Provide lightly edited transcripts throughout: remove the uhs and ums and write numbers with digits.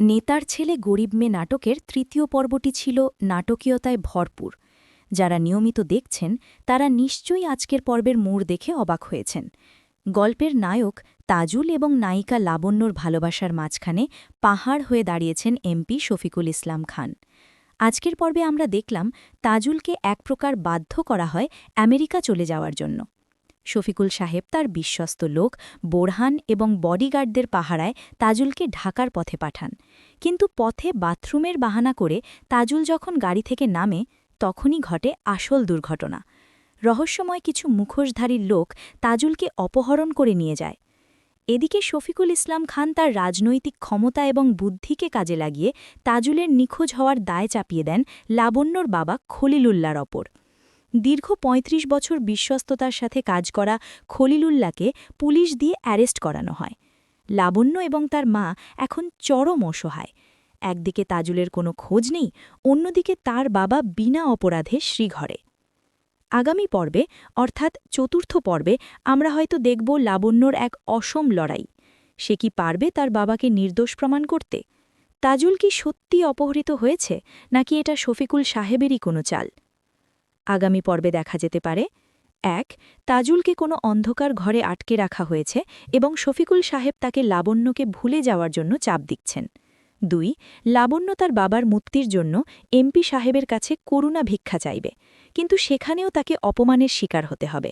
নেতার ছেলে গরিব মেয়ে নাটকের তৃতীয় পর্বটি ছিল নাটকীয়তায় ভরপুর। যারা নিয়মিত দেখছেন তারা নিশ্চয়ই আজকের পর্বের মোড় দেখে অবাক হয়েছেন। গল্পের নায়ক তাজুল এবং নায়িকা লাবণ্যর ভালোবাসার মাঝখানে পাহাড় হয়ে দাঁড়িয়েছেন এমপি শফিকুল ইসলাম খান। আজকের পর্বে আমরা দেখলাম তাজুলকে এক প্রকার বাধ্য করা হয় আমেরিকা চলে যাওয়ার জন্য। শফিকুল সাহেব তার বিশ্বস্ত লোক বোরহান এবং বডিগার্ডদের পাহারায় তাজুলকে ঢাকার পথে পাঠান, কিন্তু পথে বাথরুমের বাহানা করে তাজুল যখন গাড়ি থেকে নামে তখনই ঘটে আসল দুর্ঘটনা। রহস্যময় কিছু মুখোশধারীর লোক তাজুলকে অপহরণ করে নিয়ে যায়। এদিকে শফিকুল ইসলাম খান তার রাজনৈতিক ক্ষমতা এবং বুদ্ধিকে কাজে লাগিয়ে তাজুলের নিখোঁজ হওয়ার দায় চাপিয়ে দেন লাবণ্যর বাবা খলিলুল্লাহর ওপর। দীর্ঘ ৩৫ বছর বিশ্বস্ততার সাথে কাজ করা খলিলুল্লাহকে পুলিশ দিয়ে অ্যারেস্ট করানো হয়। লাবণ্য এবং তার মা এখন চরম অসহায়। একদিকে তাজুলের কোনো খোঁজ নেই, অন্যদিকে তার বাবা বিনা অপরাধে শ্রীঘরে। আগামী পর্বে অর্থাৎ চতুর্থ পর্বে আমরা হয়তো দেখব লাবণ্যর এক অসম লড়াই। সে কি পারবে তার বাবাকে নির্দোষ প্রমাণ করতে? তাজুল কি সত্যি অপহৃত হয়েছে, নাকি এটা শফিকুল সাহেবেরই কোনো চাল? আগামী পর্বে দেখা যেতে পারে ১. তাজুলকে কোনো অন্ধকার ঘরে আটকে রাখা হয়েছে এবং শফিকুল সাহেব তাকে লাবণ্যকে ভুলে যাওয়ার জন্য চাপ দিচ্ছেন। ২. লাবণ্য তার বাবার মুক্তির জন্য এমপি সাহেবের কাছে করুণা ভিক্ষা চাইবে, কিন্তু সেখানেও তাকে অপমানের শিকার হতে হবে।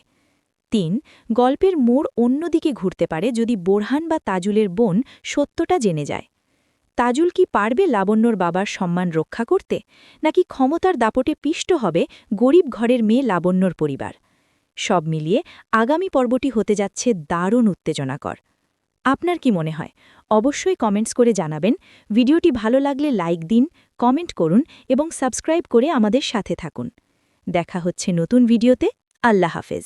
৩. গল্পের মোড় অন্যদিকে ঘুরতে পারে যদি বোরহান বা তাজুলের বোন সত্যটা জেনে যায়। তাজুল কি পারবে লাবণ্যর বাবার সম্মান রক্ষা করতে, নাকি ক্ষমতার দাপটে পিষ্ট হবে গরিব ঘরের মেয়ে লাবণ্যর পরিবার? সব মিলিয়ে আগামী পর্বটি হতে যাচ্ছে দারুণ উত্তেজনাকর। আপনার কি মনে হয়? অবশ্যই কমেন্টস করে জানাবেন। ভিডিওটি ভালো লাগলে লাইক দিন, কমেন্ট করুন এবং সাবস্ক্রাইব করে আমাদের সাথে থাকুন। দেখা হচ্ছে নতুন ভিডিওতে। আল্লাহ হাফেজ।